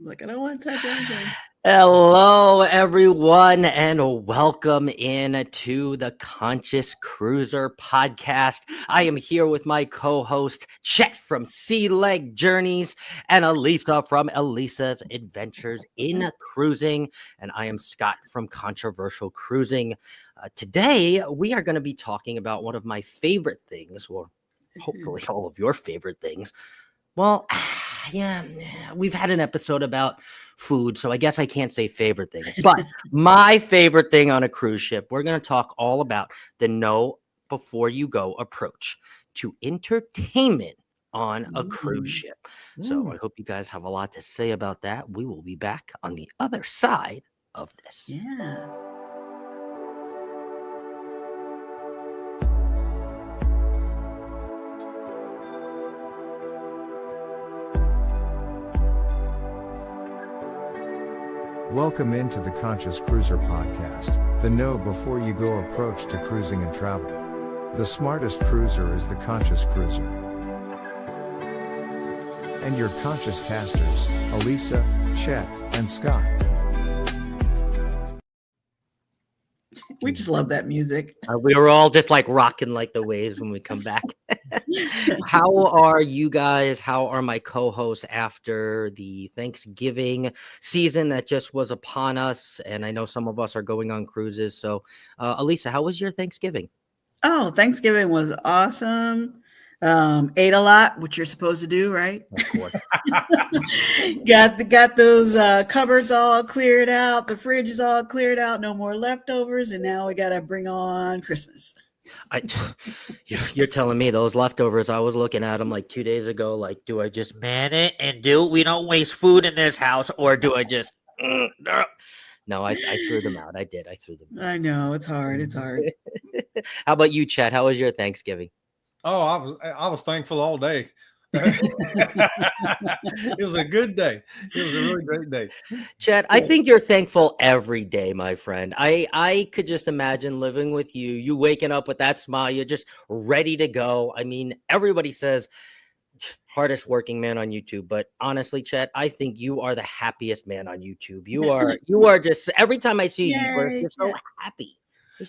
Like, I don't want to touch anything. Hello, everyone, and welcome in to the Conscious Cruiser podcast. I am here with my co-host, Chet from Sea Leg Journeys and Elisa from Elisa's Adventures in Cruising. And I am Scott from Controversial Cruising. Today, we are going to be talking about one of my favorite things, or hopefully all of your favorite things. Well, yeah, we've had an episode about food, so I guess I can't say favorite thing. But my favorite thing on a cruise ship, we're going to talk all about the know before you go approach to entertainment on a cruise ship. So I hope you guys have a lot to say about that. We will be back on the other side of this. Yeah. Welcome into the Conscious Cruiser podcast, the know before you go approach to cruising and travel. The smartest cruiser is the Conscious Cruiser. And your conscious casters, Elisa, Chet, and Scott. We just love that music. We were all just like rocking like the waves when we come back. How are you guys? How are my co-hosts after the Thanksgiving season that just was upon us? And I know some of us are going on cruises. So, Elisa, how was your Thanksgiving? Oh, Thanksgiving was awesome. Ate a lot, which you're supposed to do, right? Of course. got those cupboards all cleared out. The fridge is all cleared out. No more leftovers. And now we got to bring on Christmas. You're telling me those leftovers, I was looking at them like 2 days ago. Like, do I just man it and we don't waste food in this house, or do I just No, I threw them out. I threw them out. I know, it's hard. How about you, Chad? How was your Thanksgiving? Oh, I was thankful all day. It was a good day. It was a really great day. Chad, I think you're thankful every day, my friend. I could just imagine living with you waking up with that smile. You're just ready to go. I mean, everybody says hardest working man on YouTube, but honestly, Chad, I think you are the happiest man on YouTube. You are just, every time I see you, you're so happy.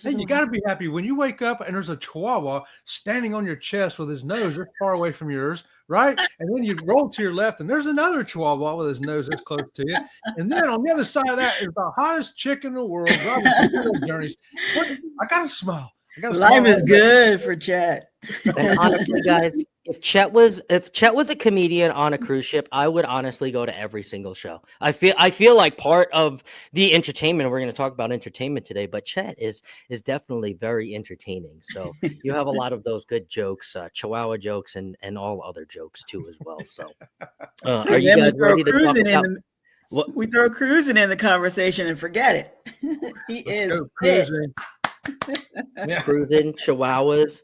Hey, you got to be happy when you wake up and there's a chihuahua standing on your chest with his nose this far away from yours, right? And then you roll to your left and there's another chihuahua with his nose this close to you. And then on the other side of that is the hottest chick in the world, Robin Journeys. I got to smile. Life is good for Chet. And honestly, guys, if Chet was a comedian on a cruise ship, I would honestly go to every single show. I feel like part of the entertainment. We're going to talk about entertainment today, but Chet is definitely very entertaining. So you have a lot of those good jokes, Chihuahua jokes, and all other jokes too as well. So are you guys ready to talk about? We throw cruising in the conversation and forget it. He is cruising. Cruising, Chihuahuas.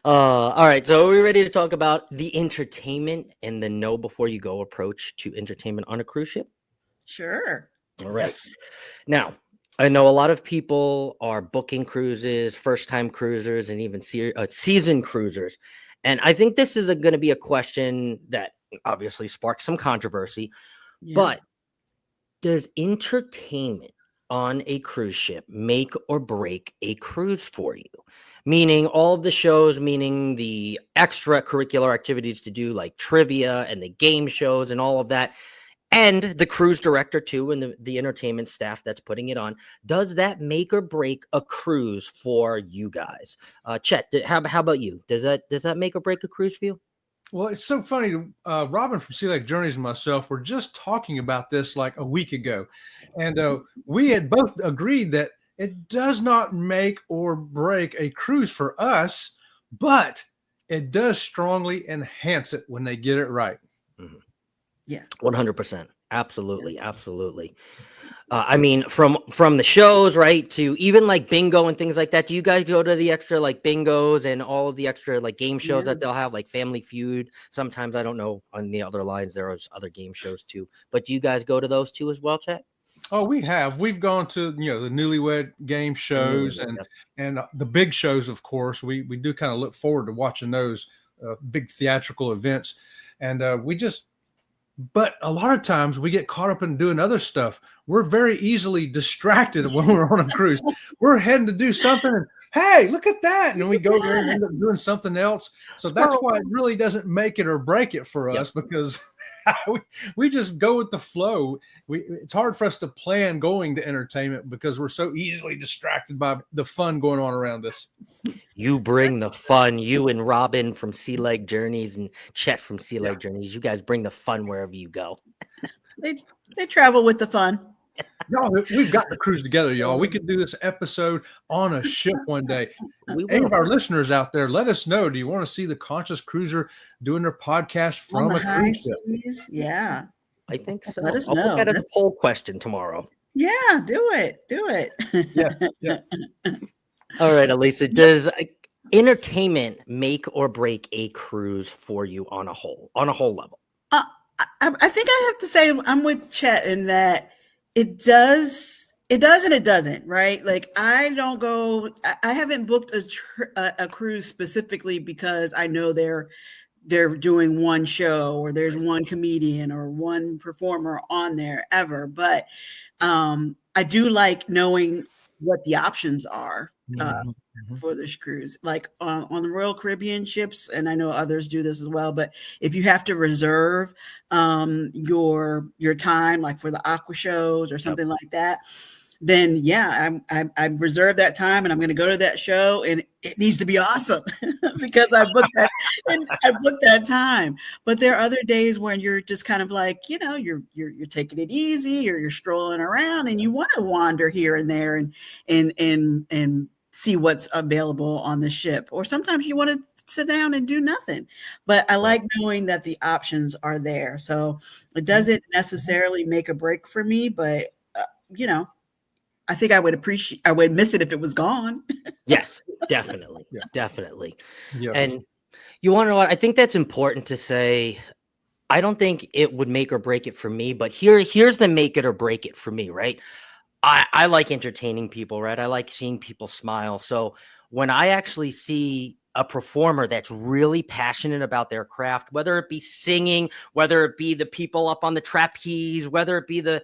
All right, so are we ready to talk about the entertainment and the know before you go approach to entertainment on a cruise ship? Sure. All right. Yes. Now, I know a lot of people are booking cruises, first-time cruisers, and even season cruisers. And I think this is going to be a question that obviously sparks some controversy. Yeah. But does entertainment on a cruise ship make or break a cruise for you? Meaning all of the shows, meaning the extracurricular activities to do like trivia and the game shows and all of that, and the cruise director too, and the entertainment staff that's putting it on. Does that make or break a cruise for you guys? Chet, how about you? Does that make or break a cruise for you? Well, it's so funny. Robin from Sea Leg Journeys and myself were just talking about this like a week ago. And we had both agreed that it does not make or break a cruise for us, but it does strongly enhance it when they get it right. Mm-hmm. Yeah, 100%. Absolutely. Absolutely. I mean, from the shows, right, to even like bingo and things like that. Do you guys go to the extra like bingos and all of the extra like game shows that they'll have, like Family Feud? Sometimes, I don't know, on the other lines there are other game shows too. But do you guys go to those too as well, Chet? Oh, we have. We've gone to, the newlywed game shows and the big shows, of course. We do kind of look forward to watching those big theatrical events. And we just But a lot of times we get caught up in doing other stuff. We're very easily distracted when we're on a cruise. We're heading to do something, and hey, look at that. And then we go there and end up doing something else. So that's why it really doesn't make it or break it for us, because we just go with the flow. It's hard for us to plan going to entertainment because we're so easily distracted by the fun going on around us. You bring the fun. You and Robin from Sea Leg Journeys and Chet from Sea Leg Journeys. You guys bring the fun wherever you go. They travel with the fun. Y'all, we've got to cruise together, y'all. We could do this episode on a ship one day. Any of our listeners out there, let us know. Do you want to see the Conscious Cruiser doing their podcast from a cruise ship? Yeah, I think so. Let us I'll know. put that as a poll question tomorrow. Yeah, do it. Yes. All right, Elisa, does entertainment make or break a cruise for you on a whole level? I think I have to say I'm with Chet in that it does and it doesn't, right? Like I haven't booked a cruise specifically because I know they're doing one show or there's one comedian or one performer on there ever. But I do like knowing what the options are for this cruise. Like on the Royal Caribbean ships, and I know others do this as well, but if you have to reserve your time, like for the aqua shows or something like that, then yeah, I reserve that time and I'm going to go to that show, and it needs to be awesome because I booked that time. But there are other days when you're just kind of like, you're taking it easy, or you're strolling around and you want to wander here and there and see what's available on the ship. Or sometimes you want to sit down and do nothing. But I like knowing that the options are there. So it doesn't necessarily make a break for me, but I think I would miss it if it was gone. Yes, definitely. Definitely. Yes. And you want to know what? I think that's important to say. I don't think it would make or break it for me, but here's the make it or break it for me, right? I like entertaining people, right? I like seeing people smile. So when I actually see a performer that's really passionate about their craft, whether it be singing, whether it be the people up on the trapeze, whether it be the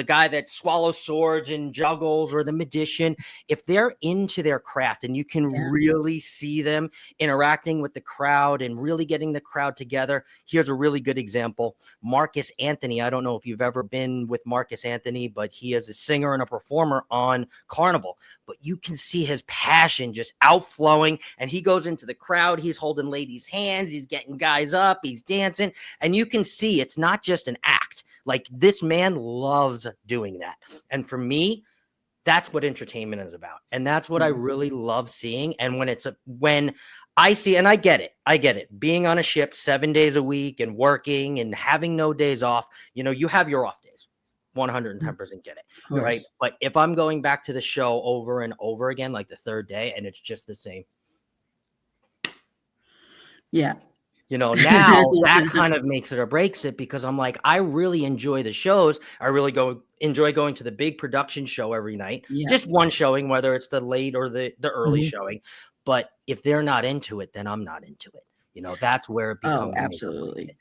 guy that swallows swords and juggles, or the magician, if they're into their craft and you can really see them interacting with the crowd and really getting the crowd together. Here's a really good example. Marcus Anthony. I don't know if you've ever been with Marcus Anthony, but he is a singer and a performer on Carnival, but you can see his passion just outflowing, and he goes into the crowd, he's holding ladies' hands, he's getting guys up, he's dancing, and you can see it's not just an act. Like, this man loves doing that. And for me, that's what entertainment is about, and that's what I really love seeing. And when I see, and I get it, being on a ship 7 days a week and working and having no days off, you have your off days. 110% get it, right? But if I'm going back to the show over and over again, like the third day, and it's just the same, now that kind of makes it or breaks it, because I'm like, I really enjoy the shows. I really enjoy going to the big production show every night, just one showing, whether it's the late or the early showing. But if they're not into it, then I'm not into it. That's where it becomes. Oh, absolutely.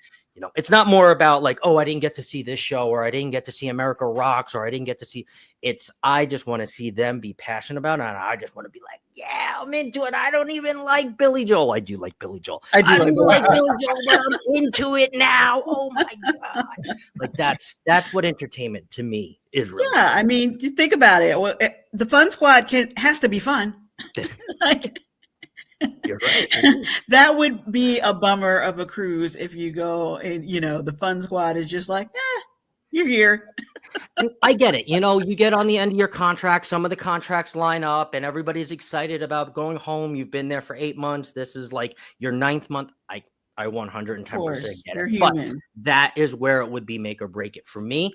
It's not more about like, oh, I didn't get to see this show, or I didn't get to see America Rocks, or I didn't get to see. I just want to see them be passionate about it, and I just want to be like, yeah, I'm into it. I don't even like Billy Joel. I do like Billy Joel. I don't like Billy Joel, but I'm into it now. Oh my God. Like that's what entertainment to me is really. Yeah, I mean, you think about it. The Fun Squad has to be fun. You're right. That would be a bummer of a cruise if you go and the Fun Squad is just like, you're here. I get it. You get on the end of your contract, some of the contracts line up and everybody's excited about going home. You've been there for 8 months. This is like your 9th month. I 110% get it. But that is where it would be make or break it for me.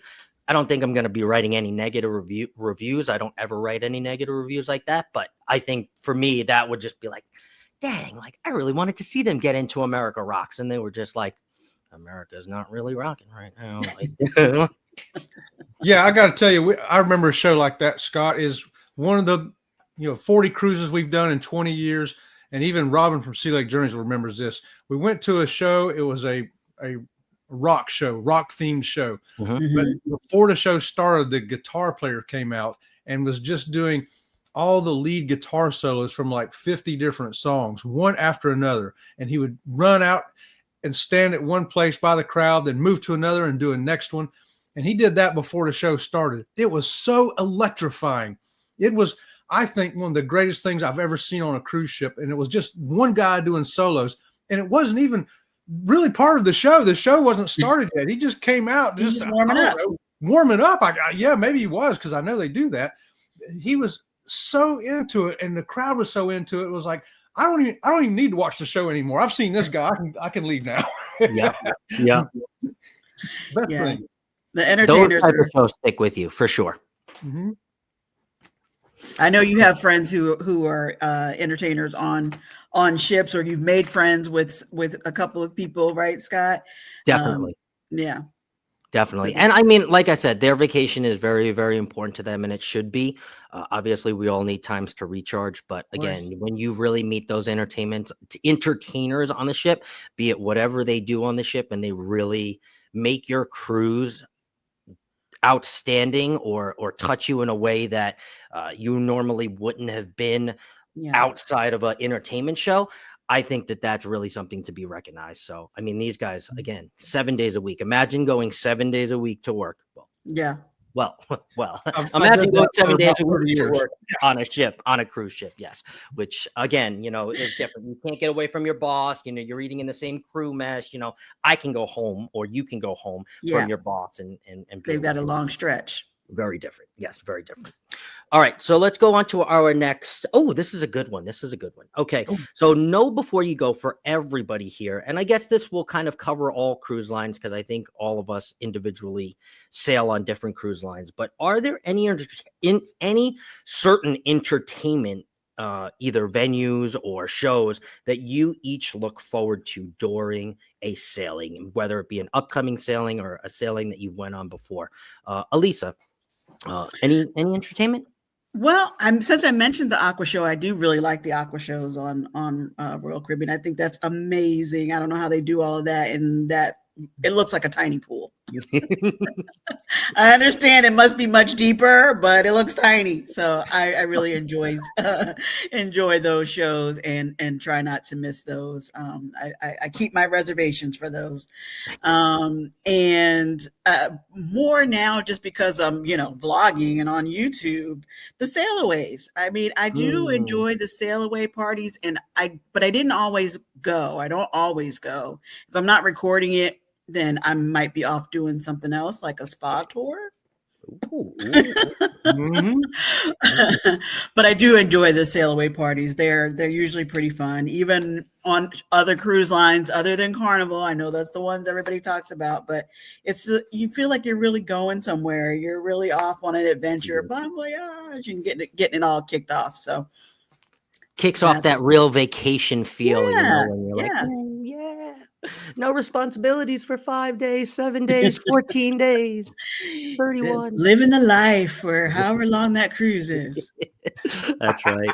I don't think I'm going to be writing any negative reviews. I don't ever write any negative reviews like that. But I think for me, that would just be like, dang, like I really wanted to see them get into America Rocks. And they were just like, America's not really rocking right now. Like, yeah, I got to tell you, I remember a show like that, Scott, is one of the 40 cruises we've done in 20 years. And even Robin from Sea Leg Journeys remembers this. We went to a show. It was a rock themed show. Mhm. But before the show started, the guitar player came out and was just doing all the lead guitar solos from like 50 different songs, one after another. And he would run out and stand at one place by the crowd, then move to another and do a next one. And he did that before the show started. It was so electrifying. It was, I think, one of the greatest things I've ever seen on a cruise ship. And it was just one guy doing solos. And it wasn't even really part of the show. The show wasn't started yet. He just came out Just warming up. Warming up. Yeah, maybe he was, because I know they do that. He was so into it, and the crowd was so into it. It was like, I don't even need to watch the show anymore. I've seen this guy. I can leave now. Yeah. Best Yeah. thing. The entertainers. Those type of shows stick with you for sure. Mm-hmm. I know you have friends who are entertainers on ships, or you've made friends with a couple of people, right, Scott? Definitely. Yeah. Definitely. And I mean, like I said, their vacation is very, very important to them, and it should be. Obviously, we all need times to recharge. But again, when you really meet those entertainers on the ship, be it whatever they do on the ship, and they really make your cruise outstanding or touch you in a way that you normally wouldn't have been outside of an entertainment show, I think that that's really something to be recognized. So, I mean, these guys, again, 7 days a week. Imagine going 7 days a week to work. Well, imagine going 7 days a week to work on a ship, on a cruise ship. Yes. Which again, is different. You can't get away from your boss. You're eating in the same crew mesh. I can go home, or you can go home from your boss and they've got a long stretch. Very different. Yes, very different. All right, so let's go on to our next. Oh, this is a good one. Okay, so know before you go for everybody here. And I guess this will kind of cover all cruise lines, because I think all of us individually sail on different cruise lines. But are there any certain entertainment, either venues or shows, that you each look forward to during a sailing, whether it be an upcoming sailing or a sailing that you went on before? Elisa, any entertainment? Well, since I mentioned the aqua show, I do really like the aqua shows on Royal Caribbean. I think that's amazing. I don't know how they do all of that, and that it looks like a tiny pool. I understand it must be much deeper, but it looks tiny. So I really enjoy those shows and try not to miss those. I keep my reservations for those. And more now, just because I'm, vlogging and on YouTube, the sail-aways. I mean, I do enjoy the sail-away parties, but I didn't always go. I don't always go. If I'm not recording it, then I might be off doing something else, like a spa tour. Mm-hmm. But I do enjoy the sail-away parties. They're usually pretty fun, even on other cruise lines other than Carnival. I know that's the ones everybody talks about, but you feel like you're really going somewhere. You're really off on an adventure, bon voyage, and getting it all kicked off. So kicks off that real vacation feel, when you're like, no responsibilities for 5 days, 7 days, 14 days, 31. Living the life for however long that cruise is. That's right.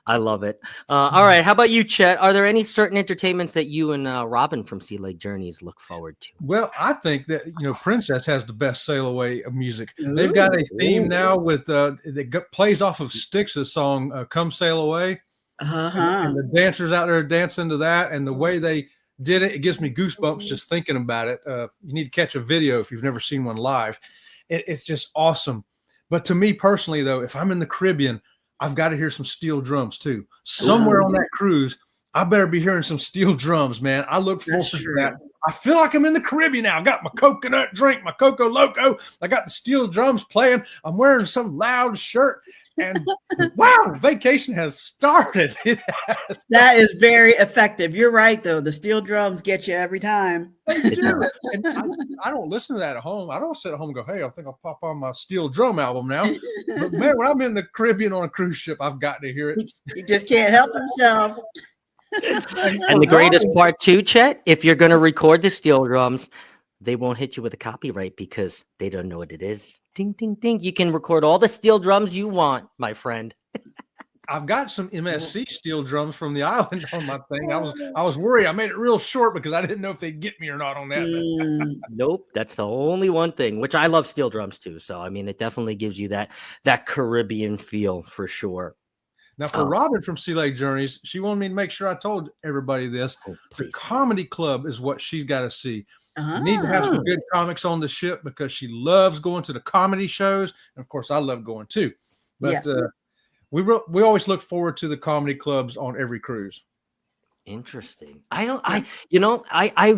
I love it. All right. How about you, Chet? Are there any certain entertainments that you and Robin from Sea Lake Journeys look forward to? Well, I think that, Princess has the best sail away of music. They've got a theme now with that plays off of Styx's song, Come Sail Away. And the dancers out there dancing to that, and the way they did it gives me goosebumps just thinking about it. You need to catch a video if you've never seen one live. It's just awesome. But to me personally, though, if I'm in the Caribbean, I've got to hear some steel drums too. Somewhere on that cruise, I better be hearing some steel drums, man. I look forward to that. I feel like I'm in the Caribbean now. I've got my coconut drink, my Coco Loco. I got the steel drums playing. I'm wearing some loud shirt. And wow, vacation has started. That is very effective. You're right, though. The steel drums get you every time. They do. And I don't listen to that at home. I don't sit at home and go, hey, I think I'll pop on my steel drum album now. But man, when I'm in the Caribbean on a cruise ship, I've got to hear it. You just can't help himself. And the greatest part too, Chet, if you're going to record the steel drums, they won't hit you with a copyright because they don't know what it is. Ding, ding, ding. You can record all the steel drums you want, my friend. I've got some MSC steel drums from the island on my thing. I was worried. I made it real short because I didn't know if they'd get me or not on that. Nope, that's the only one thing, which I love steel drums too. So I mean, it definitely gives you that Caribbean feel for sure. Now, for Robin from Sea Lake Journeys, she wanted me to make sure I told everybody this. The comedy club is what she's got to see. You need to have some good comics on the ship because she loves going to the comedy shows. And of course, I love going too. But we always look forward to the comedy clubs on every cruise. Interesting. I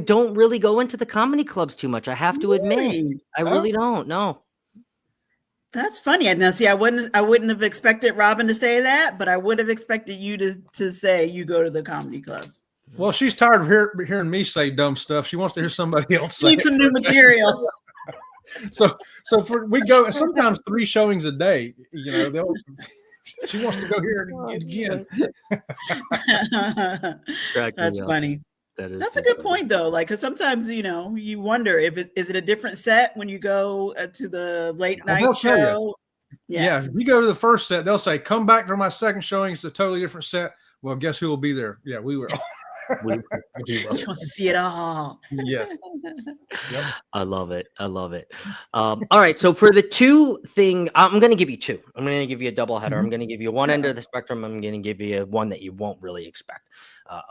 don't really go into the comedy clubs too much. I have to admit, I really don't. No. That's funny. Now, see, I wouldn't have expected Robin to say that, but I would have expected you to say you go to the comedy clubs. Well, she's tired of hearing me say dumb stuff. She wants to hear somebody else say. Need some new material. So we go sometimes 3 showings a day. You know, she wants to go hear it again. That's funny. That's a good point, though. Like, because sometimes you wonder if is it a different set when you go to the late night show. Yeah, if you go to the first set, they'll say, "Come back for my second showing. It's a totally different set." Well, guess who will be there? Yeah, we will. She wants to see it all. Yes. Yep. I love it. All right. So for the 2 thing, I'm going to give you 2. I'm going to give you a double header. I'm going to give you one end of the spectrum. I'm going to give you one that you won't really expect.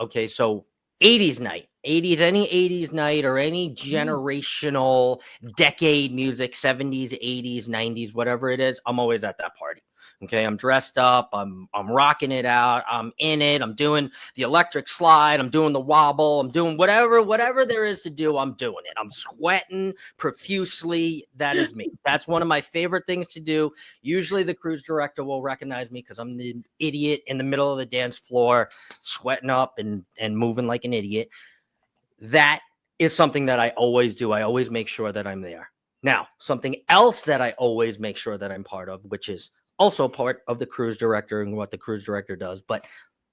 Okay. So 80s night, any 80s night or any generational decade music, 70s, 80s, 90s, whatever it is, I'm always at that party. Okay, I'm dressed up, I'm rocking it out, I'm in it, I'm doing the electric slide, I'm doing the wobble, I'm doing whatever there is to do, I'm doing it. I'm sweating profusely. That is me. That's one of my favorite things to do. Usually the cruise director will recognize me because I'm the idiot in the middle of the dance floor, sweating up and moving like an idiot. That is something that I always do. I always make sure that I'm there. Now, something else that I always make sure that I'm part of, which is also part of the cruise director and what the cruise director does, but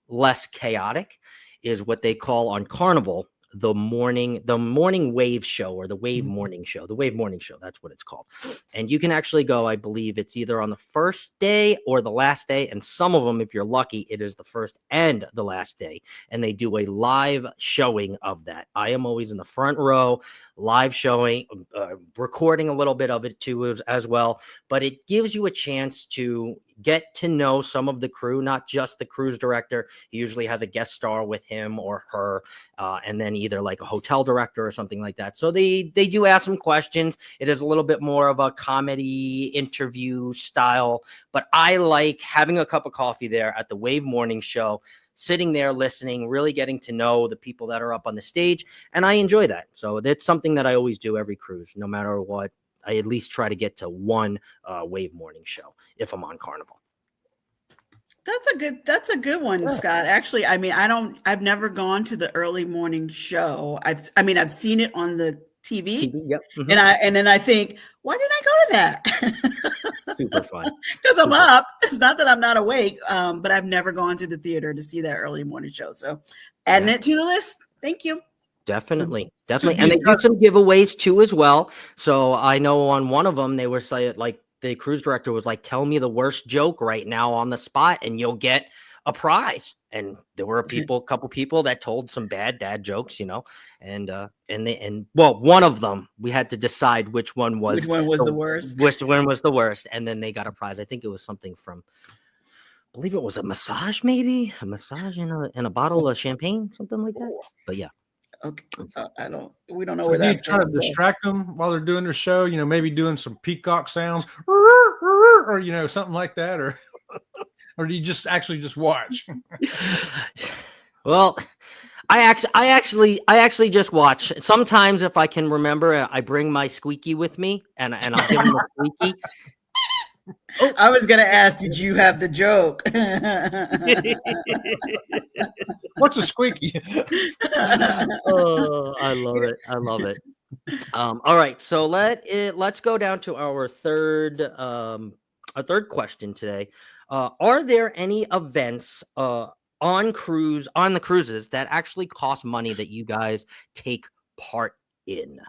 less chaotic, is what they call on Carnival the morning wave show, or the wave morning show. That's what it's called. And you can actually go, I believe it's either on the first day or the last day, and some of them, if you're lucky, it is the first and the last day, and they do a live showing of that. I am always in the front row, live showing, recording a little bit of it too as well, but it gives you a chance to get to know some of the crew, not just the cruise director. He usually has a guest star with him or her, and then either like a hotel director or something like that. So they do ask some questions. It is a little bit more of a comedy interview style, but I like having a cup of coffee there at the Wave Morning Show, sitting there listening, really getting to know the people that are up on the stage, and I enjoy that. So that's something that I always do every cruise, no matter what. I at least try to get to one Wave Morning Show if I'm on Carnival. That's a good one, Scott. Actually, I mean, I've never gone to the early morning show. I've seen it on the TV. Yep. Mm-hmm. And then I think, why didn't I go to that? Super fun. Because I'm up. It's not that I'm not awake, but I've never gone to the theater to see that early morning show. So adding it to the list. Thank you. Definitely. And they do some giveaways too as well. So I know on one of them they were saying, like, the cruise director was like, tell me the worst joke right now on the spot and you'll get a prize. And there were a couple people that told some bad dad jokes, and one of them, we had to decide which one was the worst. Which one was the worst. And then they got a prize. I think it was something from, I believe it was a massage in a bottle of champagne, something like that. But yeah. Okay, so we don't know so where that's trying to distract them while they're doing their show, maybe doing some peacock sounds or something like that, or do you just watch? Well, I actually just watch. Sometimes if I can remember, I bring my squeaky with me and I'll give them a squeaky. Oh, I was going to ask, did you have the joke? What's a squeaky? Oh, I love it. All right. So let's go down to our third question today. Are there any events on the cruises that actually cost money that you guys take part in?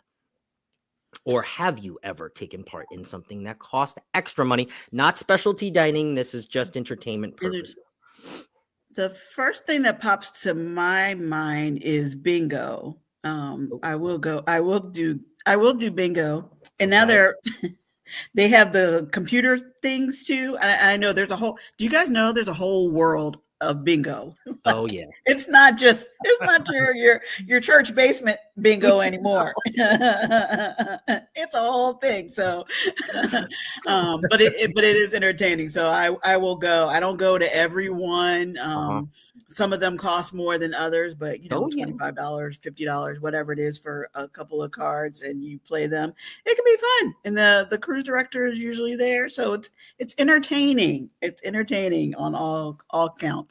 Or have you ever taken part in something that cost extra money? Not specialty dining. This is just entertainment purposes. The first thing that pops to my mind is bingo. I will do bingo. And now Okay. they have the computer things too. I know do you guys know there's a whole world of bingo? Oh yeah. It's not your church basement bingo anymore. It's a whole thing. So, but it is entertaining. So I will go. I don't go to every one. Some of them cost more than others, but Oh yeah. $25, $50, whatever it is for a couple of cards, and you play them. It can be fun, and the cruise director is usually there, so it's entertaining. It's entertaining on all counts.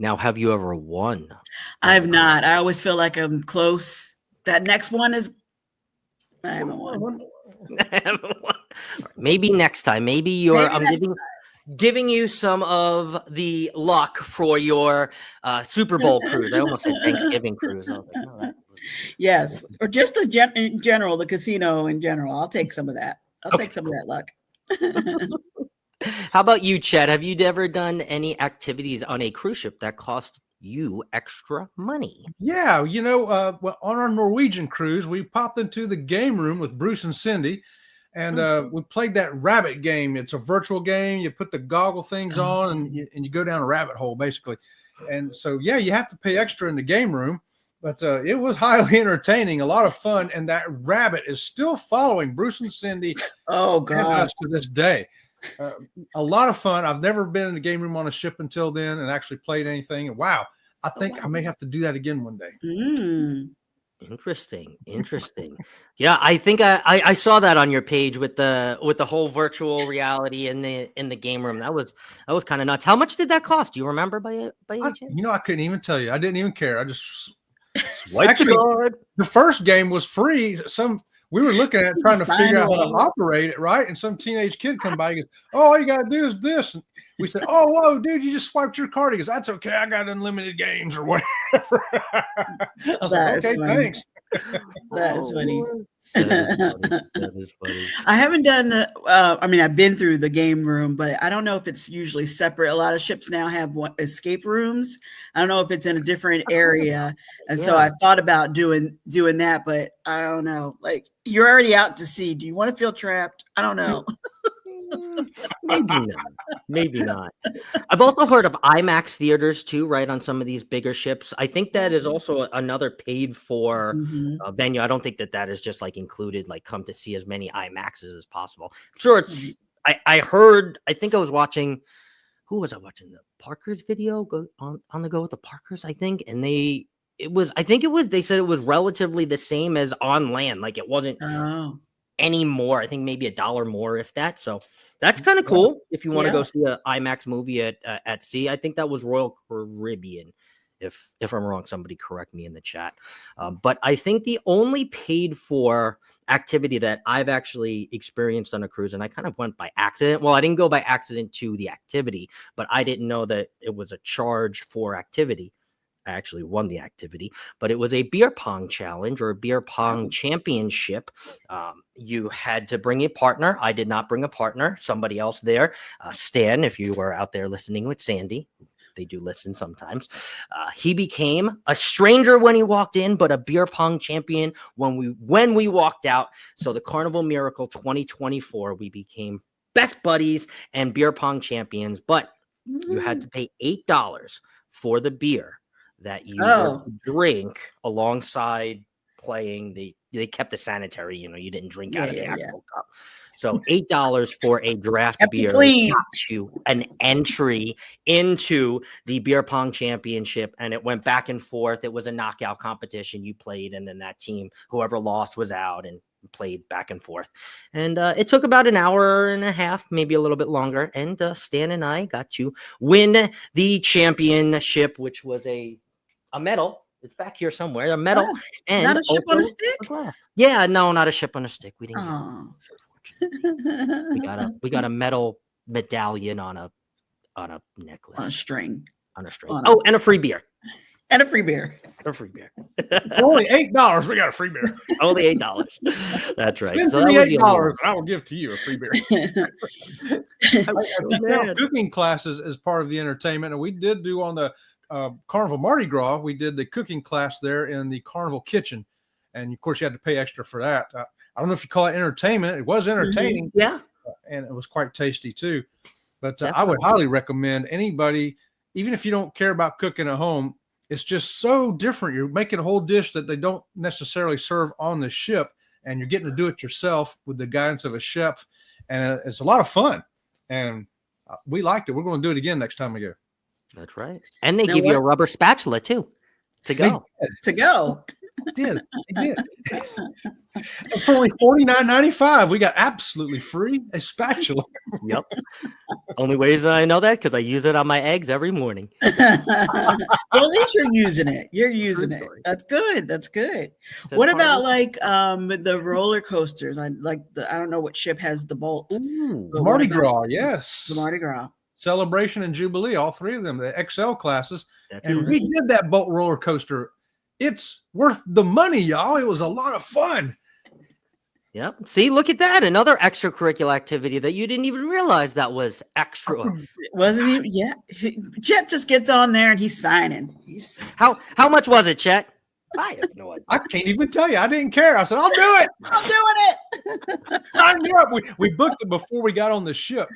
Now, have you ever won? I've not. I always feel like I'm close. That next one is. I haven't won. Maybe next time. Maybe I'm giving you some of the luck for your Super Bowl cruise. I almost said Thanksgiving cruise. I was like, no, yes, or just in general, the casino in general. I'll take some of that. I'll take some of that luck. How about you, Chad? Have you ever done any activities on a cruise ship that cost you extra money? Yeah, well, on our Norwegian cruise, we popped into the game room with Bruce and Cindy, and we played that rabbit game. It's a virtual game. You put the goggle things on, and you go down a rabbit hole, basically. And so, yeah, you have to pay extra in the game room, but it was highly entertaining, a lot of fun, and that rabbit is still following Bruce and Cindy. Oh, gosh, to this day. A lot of fun. I've never been in the game room on a ship until then and actually played anything. And wow, I think I may have to do that again one day. Interesting. Yeah, I think I saw that on your page with the whole virtual reality in the game room. That was kind of nuts. How much did that cost? Do you remember by any chance? I couldn't even tell you. I didn't even care. I just swiped the card. The first game was free. We were looking at trying to figure out how to operate it, right? And some teenage kid come by and goes, "Oh, all you got to do is this." And we said, "Oh, whoa, dude, you just swiped your card." He goes, "That's okay. I got unlimited games or whatever." I was like, "Okay, thanks." That is funny. That is funny. I haven't done I've been through the game room, but I don't know if it's usually separate. A lot of ships now have escape rooms. I don't know if it's in a different area. And so I thought about doing that, but I don't know. Like, you're already out to sea. Do you want to feel trapped? I don't know. Maybe not. I've also heard of IMAX theaters too, right, on some of these bigger ships. I think that is also another paid for venue. I don't think that is just like included, like come to see as many IMAXs as possible. I'm sure it's. I think I was watching. Who was I watching? The Parkers video on the go with the Parkers, I think, and they said it was relatively the same as on land. Like, it wasn't any more. I think maybe $1 more, if that. So that's kind of cool if you want to go see an IMAX movie at sea. I think that was Royal Caribbean. If I'm wrong, somebody correct me in the chat. But I think the only paid for activity that I've actually experienced on a cruise, and I kind of went by accident. Well, I didn't go by accident to the activity, but I didn't know that it was a charge for activity. I actually won the activity, but it was a beer pong challenge or a beer pong championship. You had to bring a partner. I did not bring a partner. Somebody else there, Stan, if you were out there listening with Sandy, they do listen sometimes. He became a stranger when he walked in, but a beer pong champion when we walked out. So the Carnival Miracle 2024, we became best buddies and beer pong champions, but you had to pay $8 for the beer that you were to drink alongside playing. They kept the sanitary, you didn't drink out of the actual cup. So $8 for a draft beer got you an entry into the beer pong championship, and it went back and forth. It was a knockout competition. You played, and then that team, whoever lost, was out and played back and forth. And it took about an hour and a half, maybe a little bit longer. And Stan and I got to win the championship, which was a medal. It's back here somewhere. A medal. And not a ship on a stick? Yeah, no, not a ship on a stick. We didn't we got a metal medallion on a necklace. On a string. And a free beer. And a free beer. A free beer. For only $8, we got a free beer. Only $8. That's right. Spend So that would be a $8, little- and I will give to you a free beer. Oh, man. Cooking classes as part of the entertainment, and we did do on the Carnival Mardi Gras. We did the cooking class there in the Carnival kitchen, and of course you had to pay extra for that. I don't know if you call it entertainment. It was entertaining, Yeah. and it was quite tasty too. But I would highly recommend anybody, even if you don't care about cooking at home. It's just so different. You're making a whole dish that they don't necessarily serve on the ship, and you're getting to do it yourself with the guidance of a chef, and it's a lot of fun. And we liked it. We're going to do it again next time we go. That's right. And they Now give you a what- rubber spatula too to go. To go. They did. And for only $49.95, we got absolutely free a spatula. Yep. Only reason I know that because I use it on my eggs every morning. Well, at least you're using it. You're using it. story. That's good. That's good. So What part of about it- like the roller coasters? I don't know what ship has the bolt. Ooh, But Mardi what about Gras, yes. The Mardi Gras. Celebration and Jubilee, all three of them, the XL classes. that's And right. we did that boat roller coaster. It's worth the money, y'all. It was a lot of fun. Yep. See, look at that. Another extracurricular activity that you didn't even realize that was extra. Wasn't he? Yeah. Chet just gets on there and he's signing. How much was it, Chet? I have no idea. I can't even tell you. I didn't care. I said, I'll do it. I'm doing it. Sign me up. We booked it before we got on the ship,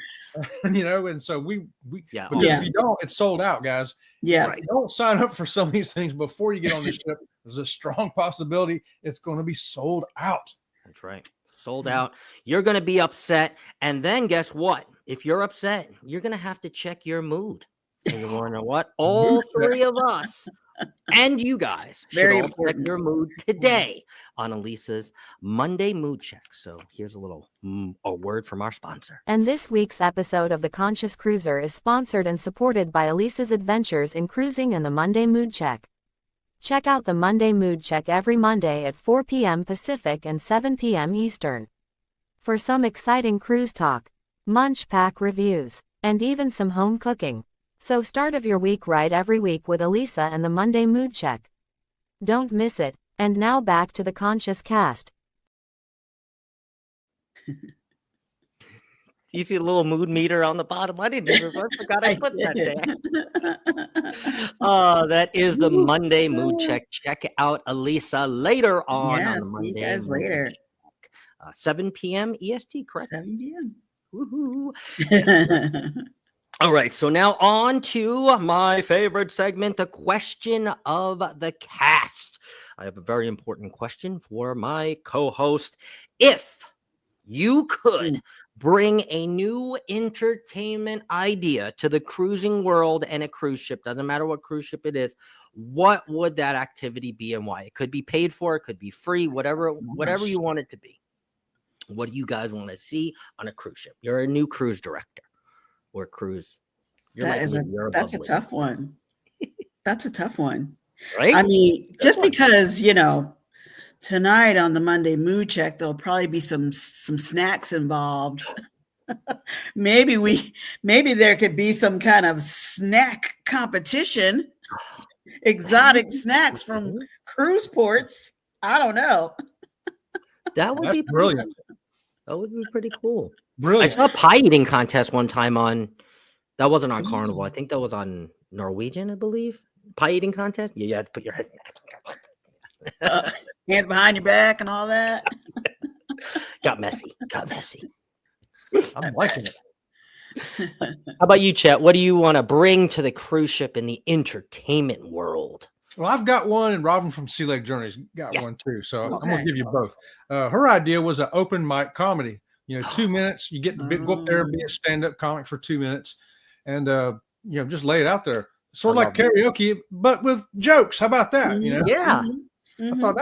and so we Yeah. because Yeah. if you don't, it's sold out, guys. Yeah. Right. Don't sign up for some of these things before you get on the ship. There's a strong possibility it's going to be sold out. That's right. Sold out. You're going to be upset. And then guess what? If you're upset, you're going to have to check your mood. And you want to know what? All Mood check. three of us and you guys Very should all check important. your mood today on Elisa's Monday Mood Check. So here's a little a word from our sponsor. And this week's episode of The Conscious Cruiser is sponsored and supported by Elisa's Adventures in Cruising and the Monday Mood Check. Check out the Monday Mood Check every Monday at 4 p.m. Pacific and 7 p.m. Eastern. For some exciting cruise talk, munch pack reviews, and even some home cooking. So start of your week right every week with Elisa and the Monday Mood Check. Don't miss it. And now back to the Conscious Cast. You see a little mood meter on the bottom? I forgot I put that there. That is the Monday Mood Check. Check out Elisa later on Yeah, the see Monday you guys Mood later. Check. 7 p.m. EST, correct? 7 p.m. Woohoo. All right, so now on to my favorite segment, the question of the cast. I have a very important question for my co-host. If you could bring a new entertainment idea to the cruising world and a cruise ship, doesn't matter what cruise ship it is, what would that activity be and why? It could be paid for, it could be free, whatever you want it to be. What do you guys want to see on a cruise ship? You're a new cruise director or cruise. That's a tough one. That's a tough one. Right? I mean, just because, tonight on the Monday Mood Check, there'll probably be some snacks involved. maybe there could be some kind of snack competition, exotic snacks from cruise ports. I don't know. That would That's be brilliant. That would be pretty cool. I Brilliant. saw a pie eating contest one time that wasn't on Carnival. I think that was on Norwegian, I believe. Pie eating contest. Yeah, you had to put your head back. Hands behind your back and all that. Got messy. I'm liking it. How about you, Chet? What do you want to bring to the cruise ship in the entertainment world? Well, I've got one, and Robin from Sea Lake Journeys got Yes. one too. So I'm Okay. going to give you both. Her idea was an open mic comedy. 2 minutes. You get to go up there and be a stand-up comic for 2 minutes, and just lay it out there. Sort of I like love karaoke, but with jokes. How about that? Yeah. I thought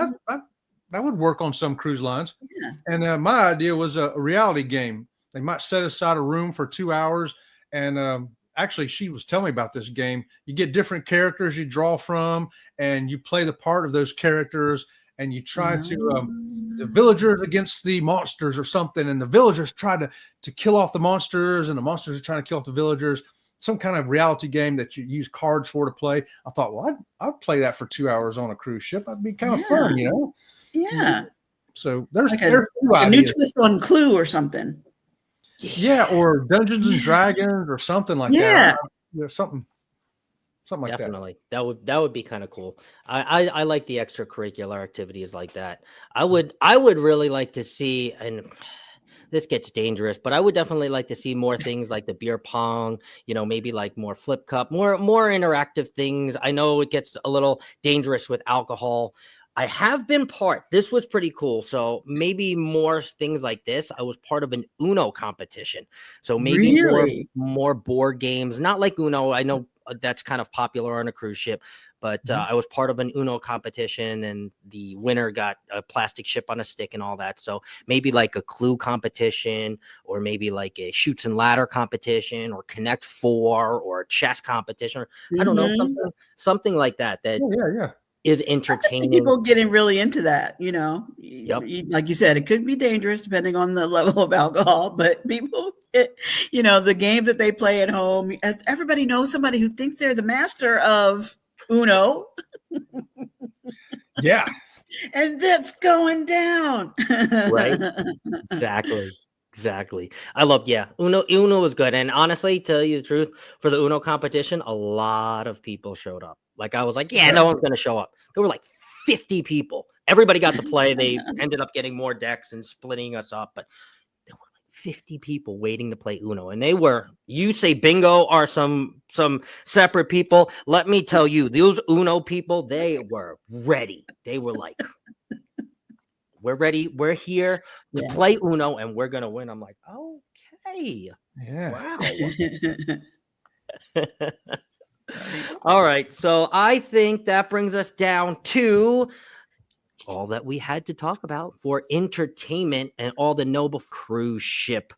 that would work on some cruise lines. Yeah. And my idea was a reality game. They might set aside a room for 2 hours. And actually, she was telling me about this game. You get different characters you draw from, and you play the part of those characters, and you try to the villagers against the monsters or something. And the villagers try to kill off the monsters, and the monsters are trying to kill off the villagers. some kind of reality game that you use cards for to play. I thought, well, I'd play that for 2 hours on a cruise ship. That'd be kind of fun, you know? Yeah. So there's, Like there's two a new ideas. twist on Clue or something. Yeah, or Dungeons and Dragons or something like Yeah. that. Yeah, something like Definitely. That would be kind of cool. I like the extracurricular activities like that. I would really like to see, and this gets dangerous, but I would definitely like to see more things like the beer pong, maybe like more flip cup, more interactive things. I know it gets a little dangerous with alcohol. I have been this was pretty cool. So maybe more things like this. I was part of an Uno competition. So maybe Really? more board games, not like Uno. I know that's kind of popular on a cruise ship, but I was part of an Uno competition, and the winner got a plastic ship on a stick and all that. So maybe like a Clue competition, or maybe like a shoots and ladder competition, or Connect Four, or a chess competition. Or, I don't know, something like that. yeah. Is I can see entertaining. people getting really into that, Yep. Like you said, it could be dangerous depending on the level of alcohol, but people, the game that they play at home, everybody knows somebody who thinks they're the master of Uno. Yeah. And that's going down. Right. Exactly. I love, Uno was good. And honestly, to tell you the truth, for the Uno competition, a lot of people showed up. Like, I was like, no one's going to show up. There were like 50 people. Everybody got to play. They ended up getting more decks and splitting us up. But there were like 50 people waiting to play Uno. And you say bingo are some separate people. Let me tell you, those Uno people, they were ready. They were like, we're ready. We're here to play Uno, and we're going to win. I'm like, okay. Yeah. Wow. All right. So I think that brings us down to all that we had to talk about for entertainment and all the noble cruise ship.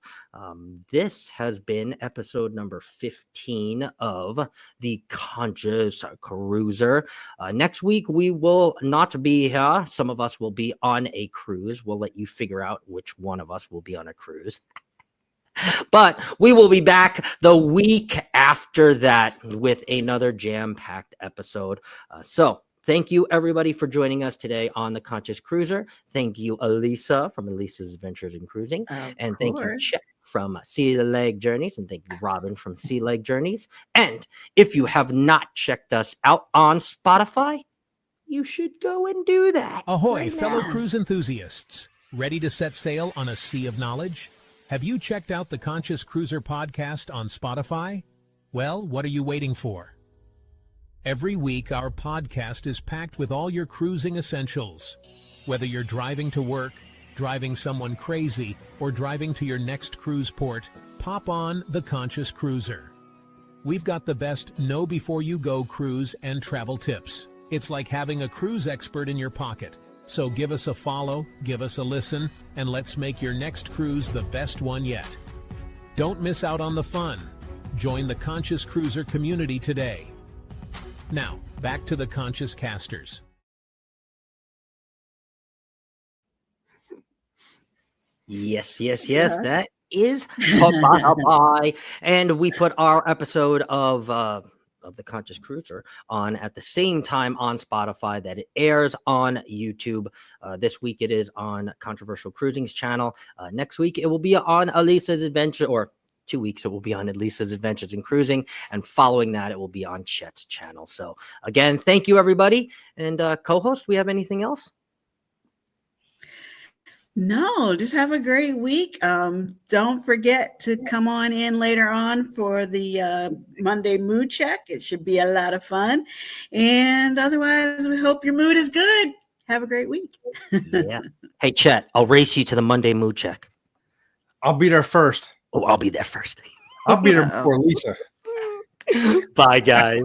This has been episode number 15 of the Conscious Cruiser. Next week, we will not be here. Some of us will be on a cruise. We'll let you figure out which one of us will be on a cruise. But we will be back the week after that with another jam-packed episode. So thank you, everybody, for joining us today on the Conscious Cruiser. Thank you, Elisa from Elisa's Adventures in Cruising. And thank you, Chet from Sea Leg Journeys. And thank you, Robin from Sea Leg Journeys. And if you have not checked us out on Spotify, you should go and do that. Ahoy, fellow cruise enthusiasts. Ready to set sail on a sea of knowledge? Have you checked out the Conscious Cruiser podcast on Spotify? Well, what are you waiting for? Every week, our podcast is packed with all your cruising essentials. Whether you're driving to work, driving someone crazy, or driving to your next cruise port, pop on the Conscious Cruiser. We've got the best know-before-you-go cruise and travel tips. It's like having a cruise expert in your pocket. So give us a follow, give us a listen, and let's make your next cruise the best one yet. Don't miss out on the fun. Join the Conscious Cruiser community today. Now, back to the Conscious Casters. Yes. That is Spotify. And we put our episode of the Conscious Cruiser on at the same time on Spotify that it airs on YouTube. This week it is on Controversial Cruising's channel. Next week it will be on Elisa's Adventure, or 2 weeks it will be on Elisa's Adventures in Cruising, and following that it will be on Chet's channel. So again, thank you, everybody. And co-host, we have anything else? No, just have a great week. Don't forget to come on in later on for the Monday mood check. It should be a lot of fun. And otherwise, we hope your mood is good. Have a great week. Yeah. Hey, Chet, I'll race you to the Monday mood check. I'll be there first. Oh, I'll be there first. I'll be there before Lisa. Bye, guys.